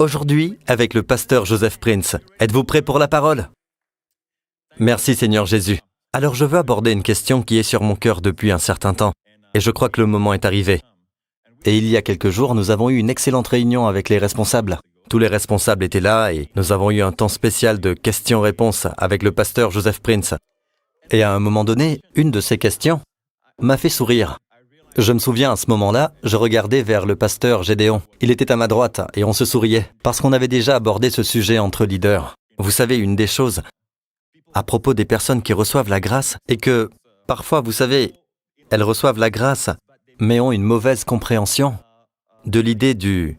Aujourd'hui, avec le pasteur Joseph Prince. Êtes-vous prêt pour la parole? Merci Seigneur Jésus. Alors je veux aborder une question qui est sur mon cœur depuis un certain temps, et je crois que le moment est arrivé. Et il y a quelques jours, nous avons eu une excellente réunion avec les responsables. Tous les responsables étaient là et nous avons eu un temps spécial de questions-réponses avec le pasteur Joseph Prince. Et à un moment donné, une de ces questions m'a fait sourire. Je me souviens, à ce moment-là, je regardais vers le pasteur Gédéon. Il était à ma droite et on se souriait, parce qu'on avait déjà abordé ce sujet entre leaders. Vous savez, une des choses, à propos des personnes qui reçoivent la grâce, est que, parfois, vous savez, elles reçoivent la grâce, mais ont une mauvaise compréhension de l'idée du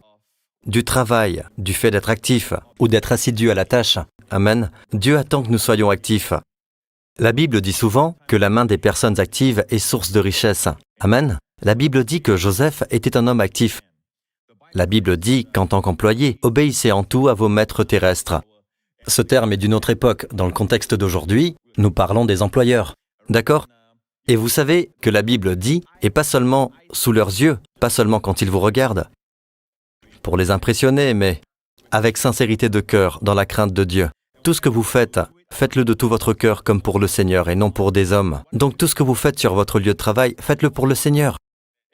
travail, du fait d'être actif, ou d'être assidu à la tâche. Amen. Dieu attend que nous soyons actifs. La Bible dit souvent que la main des personnes actives est source de richesse. Amen. La Bible dit que Joseph était un homme actif. La Bible dit qu'en tant qu'employé, obéissez en tout à vos maîtres terrestres. Ce terme est d'une autre époque. Dans le contexte d'aujourd'hui, nous parlons des employeurs. D'accord? Et vous savez que la Bible dit, et pas seulement sous leurs yeux, pas seulement quand ils vous regardent, pour les impressionner, mais avec sincérité de cœur, dans la crainte de Dieu. Tout ce que vous faites, faites-le de tout votre cœur comme pour le Seigneur et non pour des hommes. Donc tout ce que vous faites sur votre lieu de travail, faites-le pour le Seigneur.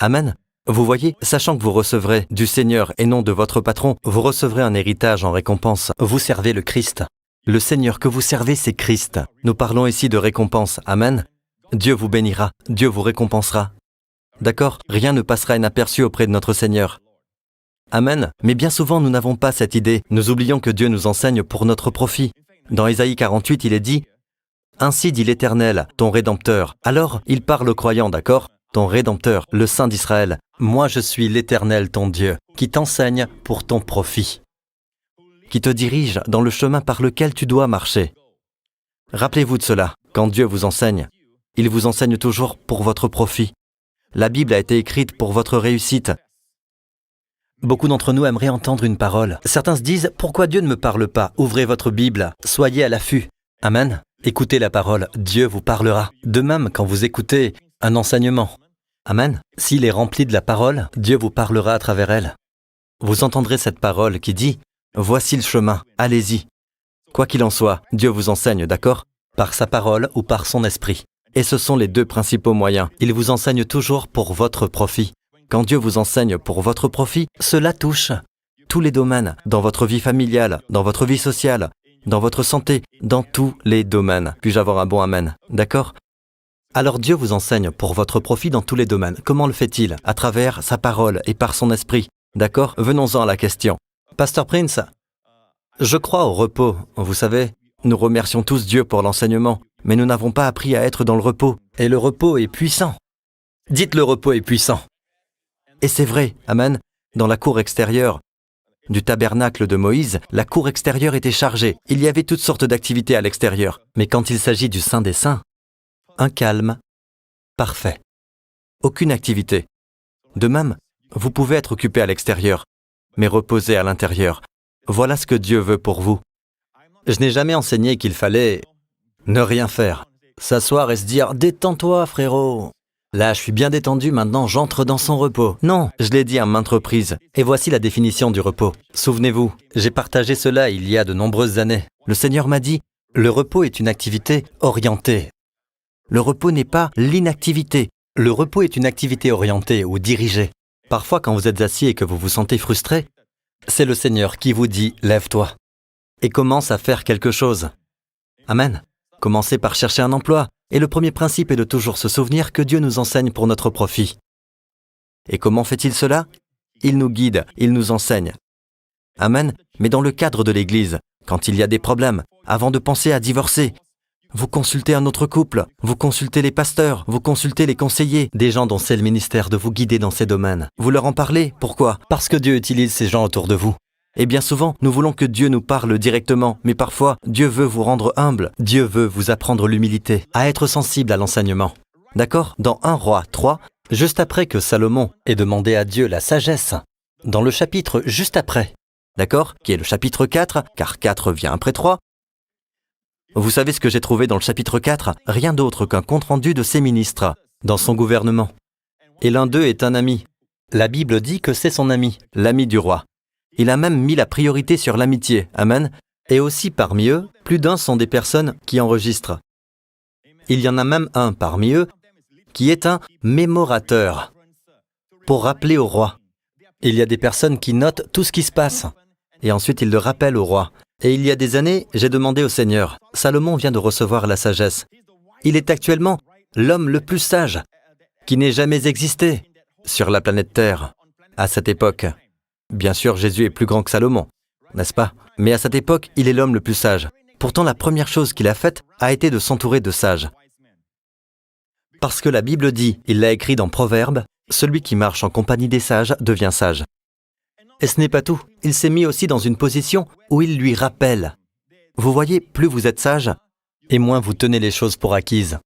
Amen. Vous voyez, sachant que vous recevrez du Seigneur et non de votre patron, vous recevrez un héritage en récompense. Vous servez le Christ. Le Seigneur que vous servez, c'est Christ. Nous parlons ici de récompense. Amen. Dieu vous bénira, Dieu vous récompensera. D'accord? Rien ne passera inaperçu auprès de notre Seigneur. Amen. Mais bien souvent, nous n'avons pas cette idée. Nous oublions que Dieu nous enseigne pour notre profit. Dans Ésaïe 48, il est dit « Ainsi dit l'Éternel, ton Rédempteur ». Alors, il parle aux croyants, d'accord? Ton Rédempteur, le Saint d'Israël. Moi, je suis l'Éternel, ton Dieu, qui t'enseigne pour ton profit, qui te dirige dans le chemin par lequel tu dois marcher. Rappelez-vous de cela. Quand Dieu vous enseigne, il vous enseigne toujours pour votre profit. La Bible a été écrite pour votre réussite. Beaucoup d'entre nous aimeraient entendre une parole. Certains se disent « Pourquoi Dieu ne me parle pas ?» Ouvrez votre Bible, soyez à l'affût. Amen. Écoutez la parole, Dieu vous parlera. De même, quand vous écoutez un enseignement. Amen. S'il est rempli de la parole, Dieu vous parlera à travers elle. Vous entendrez cette parole qui dit « Voici le chemin, allez-y ». Quoi qu'il en soit, Dieu vous enseigne, d'accord? Par sa parole ou par son esprit. Et ce sont les deux principaux moyens. Il vous enseigne toujours pour votre profit. Quand Dieu vous enseigne pour votre profit, cela touche tous les domaines, dans votre vie familiale, dans votre vie sociale, dans votre santé, dans tous les domaines. Puis-je avoir un bon amen? D'accord? Alors Dieu vous enseigne pour votre profit dans tous les domaines. Comment le fait-il? À travers sa parole et par son esprit. D'accord? Venons-en à la question. Pasteur Prince, je crois au repos. Vous savez, nous remercions tous Dieu pour l'enseignement, mais nous n'avons pas appris à être dans le repos. Et le repos est puissant. Dites le repos est puissant. Et c'est vrai, amen, dans la cour extérieure du tabernacle de Moïse, la cour extérieure était chargée. Il y avait toutes sortes d'activités à l'extérieur. Mais quand il s'agit du Saint des Saints, un calme parfait. Aucune activité. De même, vous pouvez être occupé à l'extérieur, mais reposer à l'intérieur. Voilà ce que Dieu veut pour vous. Je n'ai jamais enseigné qu'il fallait ne rien faire. S'asseoir et se dire « Détends-toi, frérot ». Là, je suis bien détendu, maintenant j'entre dans son repos. Non, je l'ai dit à maintes reprises. Et voici la définition du repos. Souvenez-vous, j'ai partagé cela il y a de nombreuses années. Le Seigneur m'a dit, le repos est une activité orientée. Le repos n'est pas l'inactivité. Le repos est une activité orientée ou dirigée. Parfois, quand vous êtes assis et que vous vous sentez frustré, c'est le Seigneur qui vous dit « Lève-toi » et commence à faire quelque chose. Amen. Commencez par chercher un emploi. Et le premier principe est de toujours se souvenir que Dieu nous enseigne pour notre profit. Et comment fait-il cela? Il nous guide, il nous enseigne. Amen. Mais dans le cadre de l'Église, quand il y a des problèmes, avant de penser à divorcer, vous consultez un autre couple, vous consultez les pasteurs, vous consultez les conseillers, des gens dont c'est le ministère de vous guider dans ces domaines. Vous leur en parlez. Pourquoi? Parce que Dieu utilise ces gens autour de vous. Et bien souvent, nous voulons que Dieu nous parle directement, mais parfois, Dieu veut vous rendre humble. Dieu veut vous apprendre l'humilité, à être sensible à l'enseignement. D'accord? Dans 1 Roi 3, juste après que Salomon ait demandé à Dieu la sagesse, dans le chapitre juste après, d'accord? Qui est le chapitre 4, car 4 vient après 3. Vous savez ce que j'ai trouvé dans le chapitre 4? Rien d'autre qu'un compte-rendu de ses ministres, dans son gouvernement. Et l'un d'eux est un ami. La Bible dit que c'est son ami, l'ami du roi. Il a même mis la priorité sur l'amitié. Amen. Et aussi parmi eux, plus d'un sont des personnes qui enregistrent. Il y en a même un parmi eux qui est un mémorateur pour rappeler au roi. Il y a des personnes qui notent tout ce qui se passe et ensuite ils le rappellent au roi. Et il y a des années, j'ai demandé au Seigneur, Salomon vient de recevoir la sagesse. Il est actuellement l'homme le plus sage qui n'ait jamais existé sur la planète Terre à cette époque. Bien sûr, Jésus est plus grand que Salomon, n'est-ce pas? Mais à cette époque, il est l'homme le plus sage. Pourtant, la première chose qu'il a faite a été de s'entourer de sages. Parce que la Bible dit, il l'a écrit dans Proverbes, celui qui marche en compagnie des sages devient sage. Et ce n'est pas tout, il s'est mis aussi dans une position où il lui rappelle. Vous voyez, plus vous êtes sage, et moins vous tenez les choses pour acquises.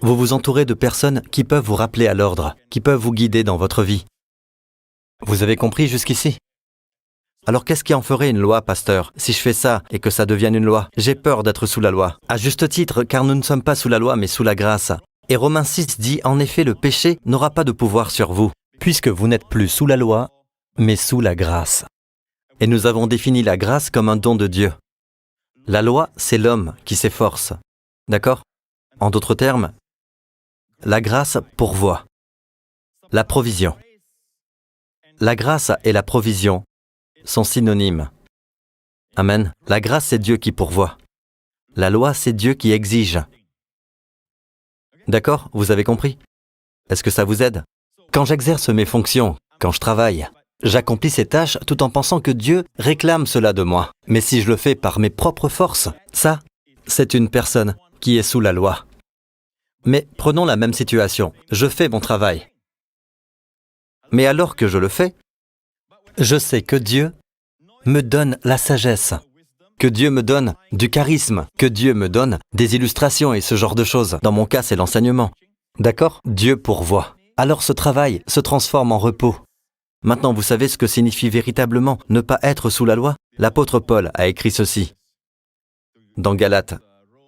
Vous vous entourez de personnes qui peuvent vous rappeler à l'ordre, qui peuvent vous guider dans votre vie. Vous avez compris jusqu'ici? Alors qu'est-ce qui en ferait une loi, pasteur, si je fais ça et que ça devienne une loi? J'ai peur d'être sous la loi. À juste titre, car nous ne sommes pas sous la loi, mais sous la grâce. Et Romains 6 dit, en effet, le péché n'aura pas de pouvoir sur vous, puisque vous n'êtes plus sous la loi, mais sous la grâce. Et nous avons défini la grâce comme un don de Dieu. La loi, c'est l'homme qui s'efforce. D'accord? En d'autres termes, la grâce pourvoit. La provision. La grâce et la provision sont synonymes. Amen. La grâce, c'est Dieu qui pourvoit. La loi, c'est Dieu qui exige. D'accord? Vous avez compris? Est-ce que ça vous aide? Quand j'exerce mes fonctions, quand je travaille, j'accomplis ces tâches tout en pensant que Dieu réclame cela de moi. Mais si je le fais par mes propres forces, ça, c'est une personne qui est sous la loi. Mais prenons la même situation. Je fais mon travail. Mais alors que je le fais, je sais que Dieu me donne la sagesse, que Dieu me donne du charisme, que Dieu me donne des illustrations et ce genre de choses. Dans mon cas, c'est l'enseignement. D'accord? Dieu pourvoit. Alors ce travail se transforme en repos. Maintenant, vous savez ce que signifie véritablement ne pas être sous la loi? L'apôtre Paul a écrit ceci dans Galates.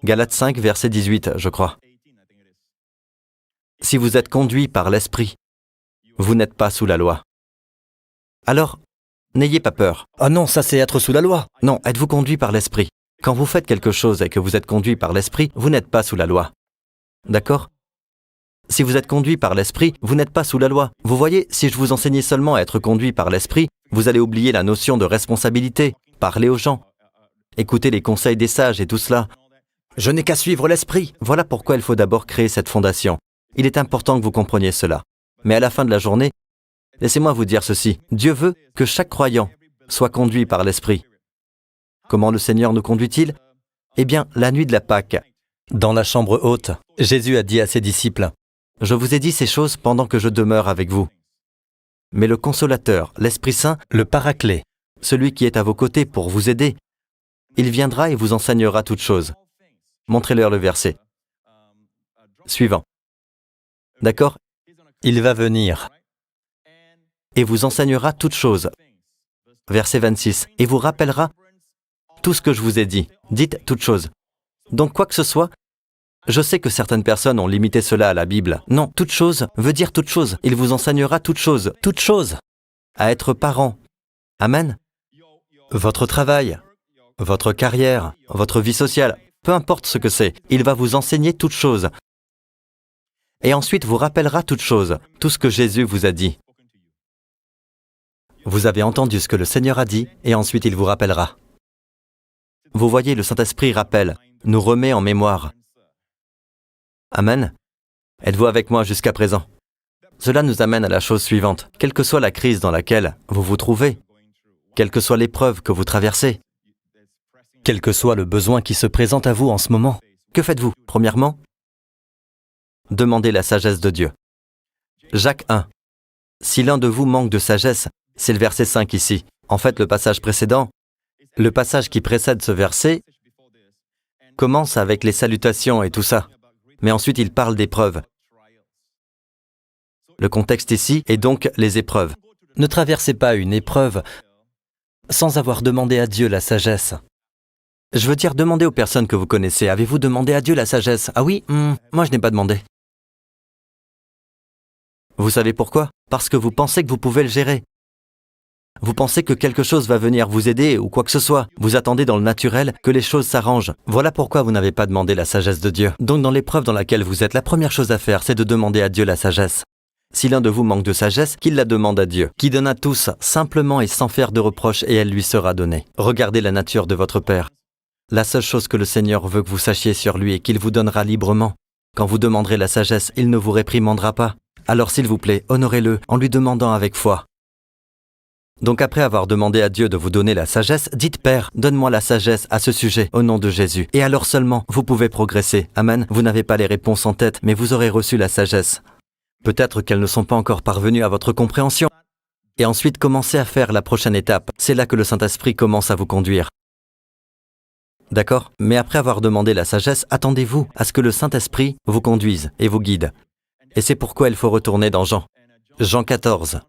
Galates 5, verset 18, je crois. Si vous êtes conduits par l'Esprit, vous n'êtes pas sous la loi. Alors, n'ayez pas peur. Oh non, ça c'est être sous la loi. Non, êtes-vous conduit par l'Esprit. Quand vous faites quelque chose et que vous êtes conduit par l'Esprit, vous n'êtes pas sous la loi. D'accord? Si vous êtes conduit par l'Esprit, vous n'êtes pas sous la loi. Vous voyez, si je vous enseignais seulement à être conduit par l'Esprit, vous allez oublier la notion de responsabilité, parler aux gens, écouter les conseils des sages et tout cela. Je n'ai qu'à suivre l'Esprit. Voilà pourquoi il faut d'abord créer cette fondation. Il est important que vous compreniez cela. Mais à la fin de la journée, laissez-moi vous dire ceci. Dieu veut que chaque croyant soit conduit par l'Esprit. Comment le Seigneur nous conduit-il? Eh bien, la nuit de la Pâque, dans la chambre haute, Jésus a dit à ses disciples, « Je vous ai dit ces choses pendant que je demeure avec vous. Mais le Consolateur, l'Esprit Saint, le Paraclet, celui qui est à vos côtés pour vous aider, il viendra et vous enseignera toutes choses. » Montrez-leur le verset. Suivant. D'accord? Il va venir et vous enseignera toutes choses. Verset 26. Et vous rappellera tout ce que je vous ai dit. Dites toutes choses. Donc quoi que ce soit, je sais que certaines personnes ont limité cela à la Bible. Non, toute chose veut dire toute chose. Il vous enseignera toutes choses. Toutes choses. À être parent. Amen. Votre travail, votre carrière, votre vie sociale, peu importe ce que c'est, il va vous enseigner toutes choses. Et ensuite vous rappellera toutes choses, tout ce que Jésus vous a dit. Vous avez entendu ce que le Seigneur a dit, et ensuite il vous rappellera. Vous voyez, le Saint-Esprit rappelle, nous remet en mémoire. Amen. Êtes-vous avec moi jusqu'à présent? Cela nous amène à la chose suivante. Quelle que soit la crise dans laquelle vous vous trouvez, quelle que soit l'épreuve que vous traversez, quel que soit le besoin qui se présente à vous en ce moment, que faites-vous? Premièrement, demandez la sagesse de Dieu. Jacques 1. Si l'un de vous manque de sagesse, c'est le verset 5 ici. En fait, le passage précédent, le passage qui précède ce verset, commence avec les salutations et tout ça. Mais ensuite, il parle d'épreuves. Le contexte ici est donc les épreuves. Ne traversez pas une épreuve sans avoir demandé à Dieu la sagesse. Je veux dire, demandez aux personnes que vous connaissez. Avez-vous demandé à Dieu la sagesse? Ah oui, moi je n'ai pas demandé. Vous savez pourquoi? Parce que vous pensez que vous pouvez le gérer. Vous pensez que quelque chose va venir vous aider ou quoi que ce soit. Vous attendez dans le naturel que les choses s'arrangent. Voilà pourquoi vous n'avez pas demandé la sagesse de Dieu. Donc dans l'épreuve dans laquelle vous êtes, la première chose à faire, c'est de demander à Dieu la sagesse. Si l'un de vous manque de sagesse, qu'il la demande à Dieu, qui donne à tous, simplement et sans faire de reproches, et elle lui sera donnée. Regardez la nature de votre Père. La seule chose que le Seigneur veut que vous sachiez sur lui est qu'il vous donnera librement. Quand vous demanderez la sagesse, il ne vous réprimandera pas. Alors s'il vous plaît, honorez-le en lui demandant avec foi. Donc après avoir demandé à Dieu de vous donner la sagesse, dites Père, donne-moi la sagesse à ce sujet, au nom de Jésus. Et alors seulement, vous pouvez progresser. Amen. Vous n'avez pas les réponses en tête, mais vous aurez reçu la sagesse. Peut-être qu'elles ne sont pas encore parvenues à votre compréhension. Et ensuite, commencez à faire la prochaine étape. C'est là que le Saint-Esprit commence à vous conduire. D'accord? Mais après avoir demandé la sagesse, attendez-vous à ce que le Saint-Esprit vous conduise et vous guide. Et c'est pourquoi il faut retourner dans Jean. Jean 14.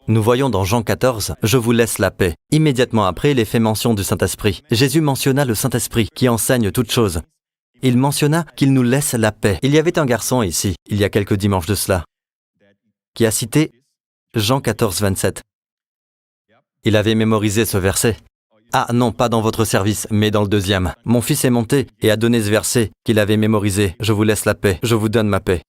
Nous voyons dans Jean 14, « Je vous laisse la paix ». Immédiatement après, il est fait mention du Saint-Esprit. Jésus mentionna le Saint-Esprit qui enseigne toutes choses. Il mentionna qu'il nous laisse la paix. Il y avait un garçon ici, il y a quelques dimanches de cela, qui a cité Jean 14, 27. Il avait mémorisé ce verset. Ah non, pas dans votre service, mais dans le deuxième. Mon fils est monté et a donné ce verset qu'il avait mémorisé. « Je vous laisse la paix, je vous donne ma paix ».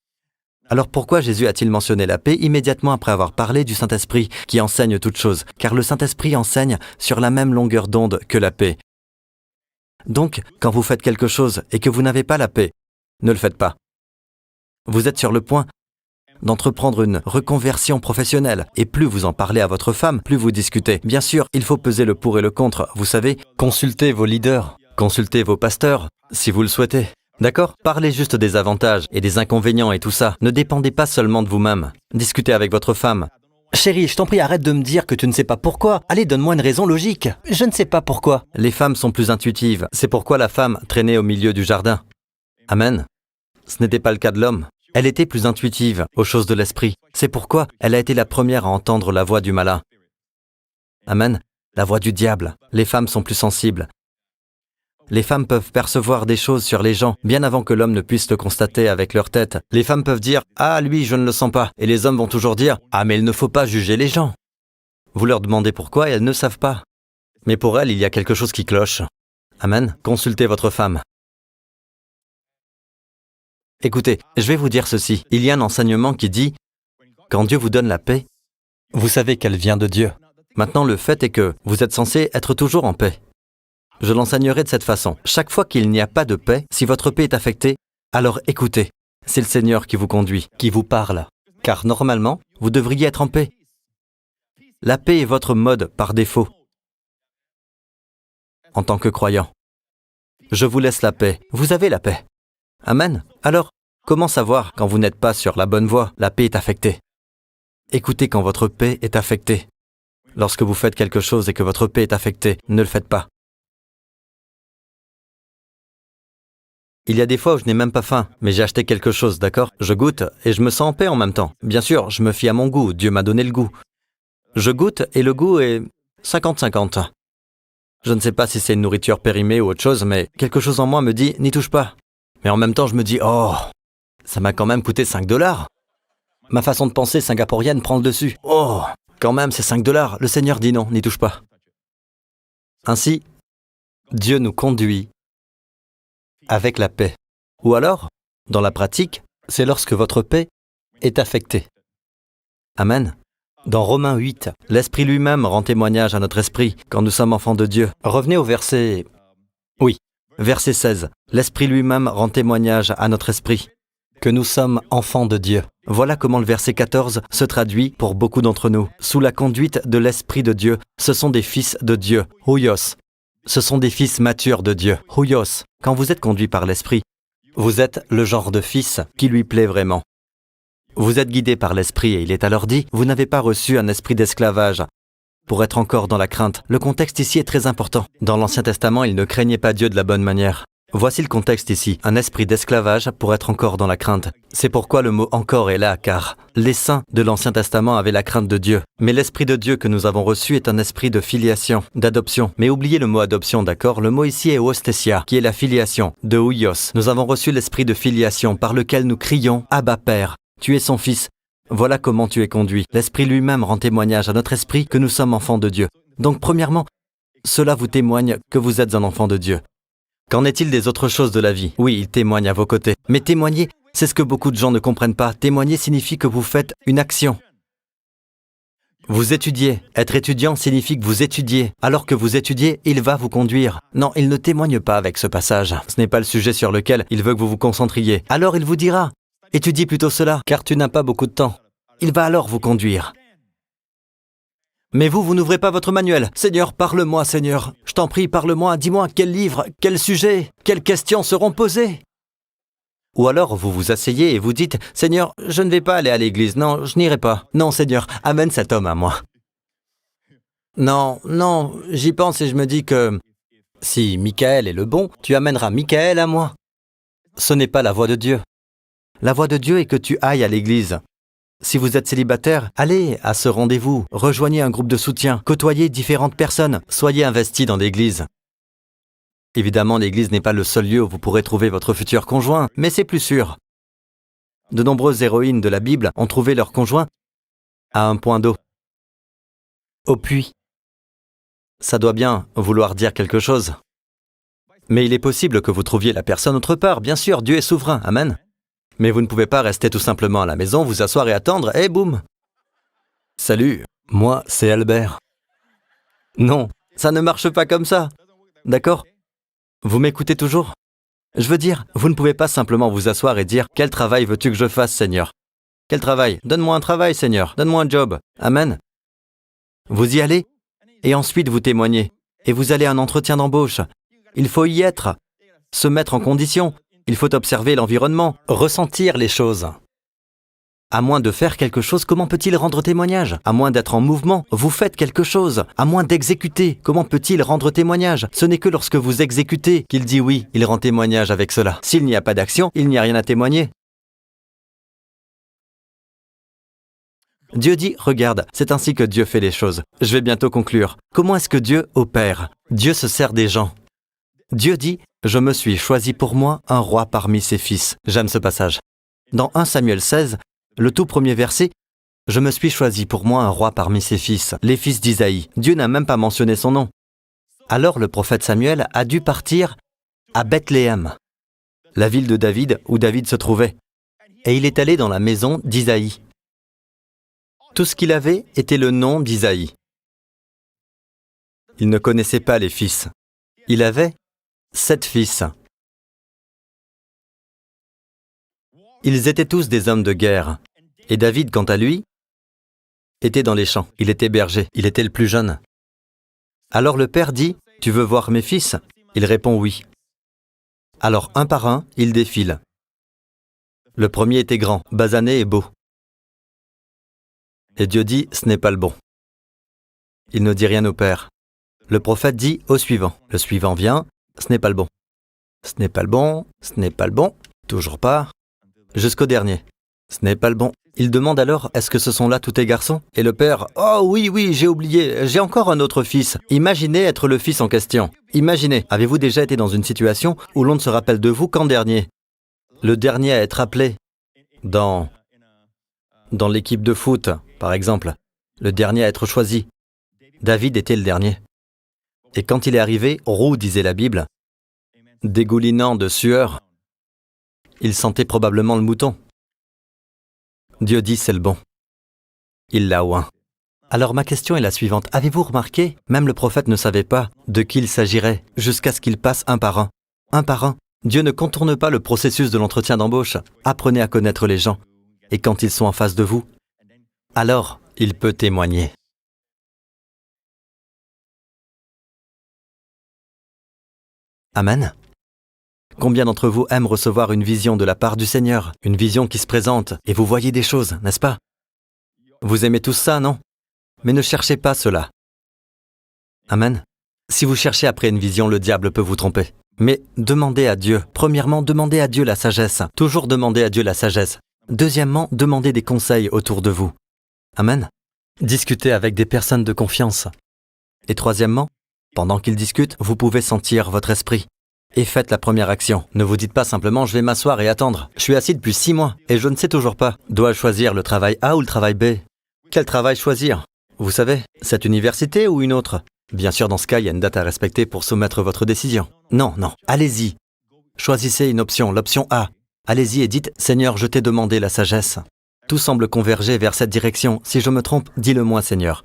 Alors pourquoi Jésus a-t-il mentionné la paix immédiatement après avoir parlé du Saint-Esprit qui enseigne toutes choses? Car le Saint-Esprit enseigne sur la même longueur d'onde que la paix. Donc, quand vous faites quelque chose et que vous n'avez pas la paix, ne le faites pas. Vous êtes sur le point d'entreprendre une reconversion professionnelle. Et plus vous en parlez à votre femme, plus vous discutez. Bien sûr, il faut peser le pour et le contre. Vous savez, consultez vos leaders, consultez vos pasteurs, si vous le souhaitez. D'accord? Parlez juste des avantages et des inconvénients et tout ça. Ne dépendez pas seulement de vous-même. Discutez avec votre femme. Chérie, je t'en prie, arrête de me dire que tu ne sais pas pourquoi. Allez, donne-moi une raison logique. Je ne sais pas pourquoi. Les femmes sont plus intuitives. C'est pourquoi la femme traînait au milieu du jardin. Amen. Ce n'était pas le cas de l'homme. Elle était plus intuitive aux choses de l'esprit. C'est pourquoi elle a été la première à entendre la voix du malin. Amen. La voix du diable. Les femmes sont plus sensibles. Les femmes peuvent percevoir des choses sur les gens bien avant que l'homme ne puisse le constater avec leur tête. Les femmes peuvent dire « Ah, lui, je ne le sens pas ». Et les hommes vont toujours dire « Ah, mais il ne faut pas juger les gens ». Vous leur demandez pourquoi et elles ne savent pas. Mais pour elles, il y a quelque chose qui cloche. Amen. Consultez votre femme. Écoutez, je vais vous dire ceci. Il y a un enseignement qui dit « Quand Dieu vous donne la paix, vous savez qu'elle vient de Dieu ». Maintenant, le fait est que vous êtes censé être toujours en paix. Je l'enseignerai de cette façon. Chaque fois qu'il n'y a pas de paix, si votre paix est affectée, alors écoutez. C'est le Seigneur qui vous conduit, qui vous parle. Car normalement, vous devriez être en paix. La paix est votre mode par défaut. En tant que croyant. Je vous laisse la paix. Vous avez la paix. Amen. Alors, comment savoir quand vous n'êtes pas sur la bonne voie? La paix est affectée. Écoutez quand votre paix est affectée. Lorsque vous faites quelque chose et que votre paix est affectée, ne le faites pas. Il y a des fois où je n'ai même pas faim, mais j'ai acheté quelque chose, d'accord? Je goûte et je me sens en paix en même temps. Bien sûr, je me fie à mon goût, Dieu m'a donné le goût. Je goûte et le goût est 50-50. Je ne sais pas si c'est une nourriture périmée ou autre chose, mais quelque chose en moi me dit « n'y touche pas ». Mais en même temps, je me dis « oh, ça m'a quand même coûté 5 $. Ma façon de penser singapourienne prend le dessus. Oh, quand même, c'est 5 $. Le Seigneur dit non, n'y touche pas. Ainsi, Dieu nous conduit avec la paix. Ou alors, dans la pratique, c'est lorsque votre paix est affectée. Amen. Dans Romains 8, l'Esprit lui-même rend témoignage à notre esprit quand nous sommes enfants de Dieu. Revenez au verset... Oui, verset 16. L'Esprit lui-même rend témoignage à notre esprit que nous sommes enfants de Dieu. Voilà comment le verset 14 se traduit pour beaucoup d'entre nous. Sous la conduite de l'Esprit de Dieu, ce sont des fils de Dieu. Huios. Ce sont des fils matures de Dieu. Huios. Quand vous êtes conduit par l'Esprit, vous êtes le genre de fils qui lui plaît vraiment. Vous êtes guidé par l'Esprit et il est alors dit, vous n'avez pas reçu un esprit d'esclavage pour être encore dans la crainte. Le contexte ici est très important. Dans l'Ancien Testament, ils ne craignaient pas Dieu de la bonne manière. Voici le contexte ici, un esprit d'esclavage pour être encore dans la crainte. C'est pourquoi le mot « encore » est là, car les saints de l'Ancien Testament avaient la crainte de Dieu. Mais l'esprit de Dieu que nous avons reçu est un esprit de filiation, d'adoption. Mais oubliez le mot adoption, d'accord? Le mot ici est ostesia, qui est la filiation, de huios. Nous avons reçu l'esprit de filiation par lequel nous crions « Abba Père ». Tu es son fils. Voilà comment tu es conduit. L'Esprit lui-même rend témoignage à notre esprit que nous sommes enfants de Dieu. Donc premièrement, cela vous témoigne que vous êtes un enfant de Dieu. Qu'en est-il des autres choses de la vie? Oui, il témoigne à vos côtés. Mais témoigner, c'est ce que beaucoup de gens ne comprennent pas. Témoigner signifie que vous faites une action. Vous étudiez. Être étudiant signifie que vous étudiez. Alors que vous étudiez, il va vous conduire. Non, il ne témoigne pas avec ce passage. Ce n'est pas le sujet sur lequel il veut que vous vous concentriez. Alors il vous dira, étudie plutôt cela, car tu n'as pas beaucoup de temps. Il va alors vous conduire. Mais vous n'ouvrez pas votre manuel. Seigneur, parle-moi, Seigneur. Je t'en prie, parle-moi, dis-moi quel livre, quel sujet, quelles questions seront posées. Ou alors vous vous asseyez et vous dites, Seigneur, je ne vais pas aller à l'église, non, je n'irai pas. Non, Seigneur, amène cet homme à moi. Non, j'y pense et je me dis que si Michael est le bon, tu amèneras Michael à moi. Ce n'est pas la voie de Dieu. La voie de Dieu est que tu ailles à l'église. Si vous êtes célibataire, allez à ce rendez-vous, rejoignez un groupe de soutien, côtoyez différentes personnes, soyez investis dans l'église. Évidemment, l'église n'est pas le seul lieu où vous pourrez trouver votre futur conjoint, mais c'est plus sûr. De nombreuses héroïnes de la Bible ont trouvé leur conjoint à un point d'eau, au puits. Ça doit bien vouloir dire quelque chose. Mais il est possible que vous trouviez la personne autre part, bien sûr, Dieu est souverain, amen. Mais vous ne pouvez pas rester tout simplement à la maison, vous asseoir et attendre, et boum. Salut, moi c'est Albert. Non, ça ne marche pas comme ça, d'accord? Vous m'écoutez toujours? Je veux dire, vous ne pouvez pas simplement vous asseoir et dire « Quel travail veux-tu que je fasse, Seigneur ?» Quel travail? Donne-moi un travail, Seigneur. Donne-moi un job. Amen. Vous y allez et ensuite vous témoignez. Et vous allez à un entretien d'embauche. Il faut y être, se mettre en condition. Il faut observer l'environnement, ressentir les choses. À moins de faire quelque chose, comment peut-il rendre témoignage? À moins d'être en mouvement, vous faites quelque chose. À moins d'exécuter, comment peut-il rendre témoignage? Ce n'est que lorsque vous exécutez qu'il dit oui, il rend témoignage avec cela. S'il n'y a pas d'action, il n'y a rien à témoigner. Dieu dit, regarde, c'est ainsi que Dieu fait les choses. Je vais bientôt conclure. Comment est-ce que Dieu opère? Dieu se sert des gens. Dieu dit, je me suis choisi pour moi un roi parmi ses fils. J'aime ce passage. Dans 1 Samuel 16, le tout premier verset, « Je me suis choisi pour moi un roi parmi ses fils, les fils d'Isaïe. » Dieu n'a même pas mentionné son nom. Alors le prophète Samuel a dû partir à Bethléem, la ville de David où David se trouvait. Et il est allé dans la maison d'Isaïe. Tout ce qu'il avait était le nom d'Isaïe. Il ne connaissait pas les fils. Il avait 7 fils. Ils étaient tous des hommes de guerre. Et David, quant à lui, était dans les champs. Il était berger. Il était le plus jeune. Alors le père dit, « Tu veux voir mes fils ?» Il répond « Oui ». Alors un par un, ils défilent. Le premier était grand, basané et beau. Et Dieu dit, « Ce n'est pas le bon ». Il ne dit rien au père. Le prophète dit au suivant. Le suivant vient, « Ce n'est pas le bon ». Ce n'est pas le bon, ce n'est pas le bon, toujours pas. Jusqu'au dernier. Ce n'est pas le bon. Il demande alors, est-ce que ce sont là tous tes garçons? Et le père, oh oui, j'ai oublié, j'ai encore un autre fils. Imaginez être le fils en question. Imaginez, avez-vous déjà été dans une situation où l'on ne se rappelle de vous qu'en dernier? Le dernier à être appelé dans l'équipe de foot, par exemple. Le dernier à être choisi. David était le dernier. Et quand il est arrivé, roux, disait la Bible, dégoulinant de sueur, il sentait probablement le mouton. Dieu dit c'est le bon. Il l'a oint. Alors ma question est la suivante. Avez-vous remarqué? Même le prophète ne savait pas de qui il s'agirait, jusqu'à ce qu'il passe un par un. Un par un. Dieu ne contourne pas le processus de l'entretien d'embauche. Apprenez à connaître les gens. Et quand ils sont en face de vous, alors il peut témoigner. Amen. Combien d'entre vous aiment recevoir une vision de la part du Seigneur? Une vision qui se présente, et vous voyez des choses, n'est-ce pas? Vous aimez tous ça, non? Mais ne cherchez pas cela. Amen. Si vous cherchez après une vision, le diable peut vous tromper. Mais demandez à Dieu. Premièrement, demandez à Dieu la sagesse. Toujours demandez à Dieu la sagesse. Deuxièmement, demandez des conseils autour de vous. Amen. Discutez avec des personnes de confiance. Et troisièmement, pendant qu'ils discutent, vous pouvez sentir votre esprit. et faites la première action. Ne vous dites pas simplement « je vais m'asseoir et attendre ». Je suis assis depuis 6 mois et je ne sais toujours pas. Dois-je choisir le travail A ou le travail B? Quel travail choisir? Vous savez, cette université ou une autre? Bien sûr, dans ce cas, il y a une date à respecter pour soumettre votre décision. Non, allez-y. Choisissez une option, l'option A. Allez-y et dites « Seigneur, je t'ai demandé la sagesse ». Tout semble converger vers cette direction. Si je me trompe, dis-le-moi, Seigneur.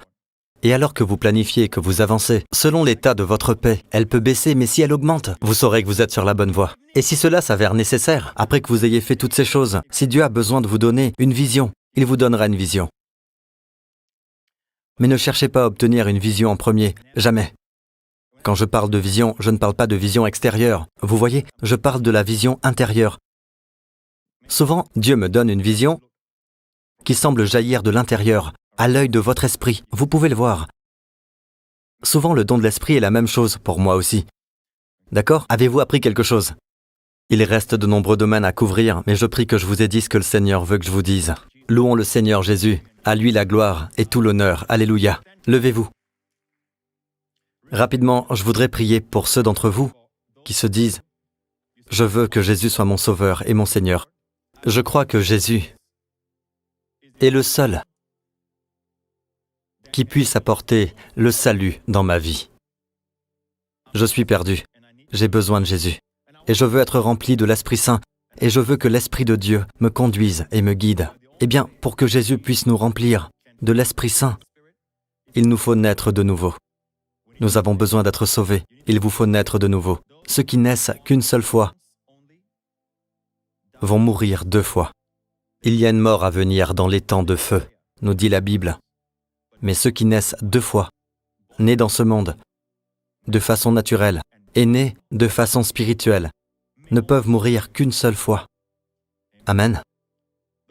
Et alors que vous planifiez, que vous avancez, selon l'état de votre paix, elle peut baisser, mais si elle augmente, vous saurez que vous êtes sur la bonne voie. Et si cela s'avère nécessaire, après que vous ayez fait toutes ces choses, si Dieu a besoin de vous donner une vision, il vous donnera une vision. Mais ne cherchez pas à obtenir une vision en premier, jamais. Quand je parle de vision, je ne parle pas de vision extérieure. Vous voyez, je parle de la vision intérieure. Souvent, Dieu me donne une vision qui semble jaillir de l'intérieur, à l'œil de votre esprit. Vous pouvez le voir. Souvent, le don de l'esprit est la même chose pour moi aussi. D'accord? Avez-vous appris quelque chose? Il reste de nombreux domaines à couvrir, mais je prie que je vous ai dit ce que le Seigneur veut que je vous dise. Louons le Seigneur Jésus. À lui la gloire et tout l'honneur. Alléluia. Levez-vous. Rapidement, je voudrais prier pour ceux d'entre vous qui se disent « Je veux que Jésus soit mon Sauveur et mon Seigneur. Je crois que Jésus est le seul qui puisse apporter le salut dans ma vie. Je suis perdu. J'ai besoin de Jésus. Et je veux être rempli de l'Esprit Saint. Et je veux que l'Esprit de Dieu me conduise et me guide. Eh bien, pour que Jésus puisse nous remplir de l'Esprit Saint, il nous faut naître de nouveau. Nous avons besoin d'être sauvés. Il vous faut naître de nouveau. Ceux qui naissent qu'une seule fois vont mourir 2 fois. Il y a une mort à venir dans les temps de feu, nous dit la Bible. Mais ceux qui naissent 2 fois, nés dans ce monde, de façon naturelle, et nés de façon spirituelle, ne peuvent mourir qu'une seule fois. Amen.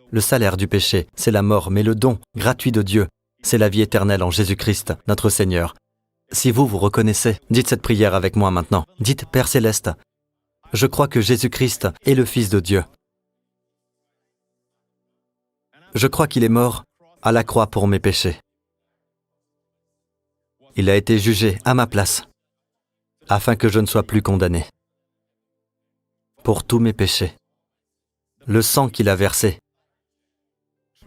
Le salaire du péché, c'est la mort, mais le don gratuit de Dieu, c'est la vie éternelle en Jésus-Christ, notre Seigneur. Si vous vous reconnaissez, dites cette prière avec moi maintenant. Dites « Père Céleste, je crois que Jésus-Christ est le Fils de Dieu. Je crois qu'il est mort à la croix pour mes péchés. Il a été jugé à ma place, afin que je ne sois plus condamné. Pour tous mes péchés, le sang qu'il a versé,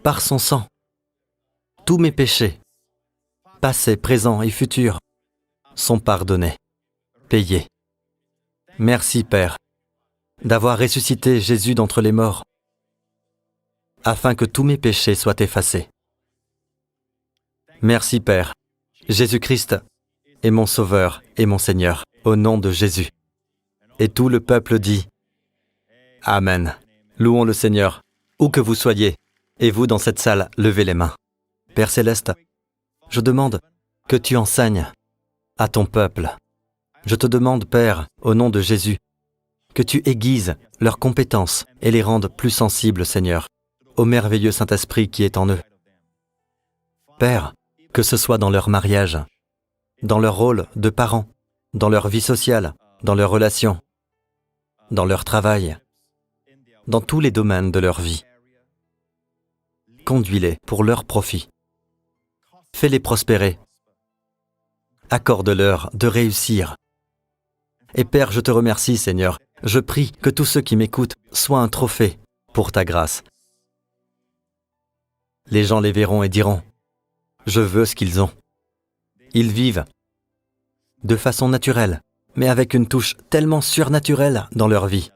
par son sang, tous mes péchés, passés, présents et futurs, sont pardonnés, payés. Merci, Père, d'avoir ressuscité Jésus d'entre les morts, afin que tous mes péchés soient effacés. Merci, Père. Jésus-Christ est mon Sauveur et mon Seigneur, au nom de Jésus. Et tout le peuple dit « Amen ». Louons le Seigneur, où que vous soyez, et vous dans cette salle, levez les mains. Père Céleste, je demande que tu enseignes à ton peuple. Je te demande, Père, au nom de Jésus, que tu aiguises leurs compétences et les rendes plus sensibles, Seigneur, au merveilleux Saint-Esprit qui est en eux. Père, que ce soit dans leur mariage, dans leur rôle de parents, dans leur vie sociale, dans leurs relations, dans leur travail, dans tous les domaines de leur vie. Conduis-les pour leur profit. Fais-les prospérer. Accorde-leur de réussir. Et Père, je te remercie, Seigneur. Je prie que tous ceux qui m'écoutent soient un trophée pour ta grâce. Les gens les verront et diront « Je veux ce qu'ils ont ». Ils vivent de façon naturelle, mais avec une touche tellement surnaturelle dans leur vie.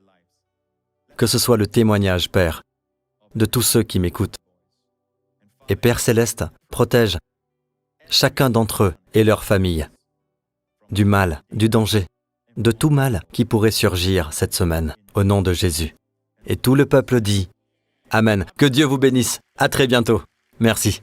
Que ce soit le témoignage, Père, de tous ceux qui m'écoutent. Et Père Céleste, protège chacun d'entre eux et leur famille du mal, du danger, de tout mal qui pourrait surgir cette semaine, au nom de Jésus. Et tout le peuple dit « Amen ». Que Dieu vous bénisse. À très bientôt. Merci.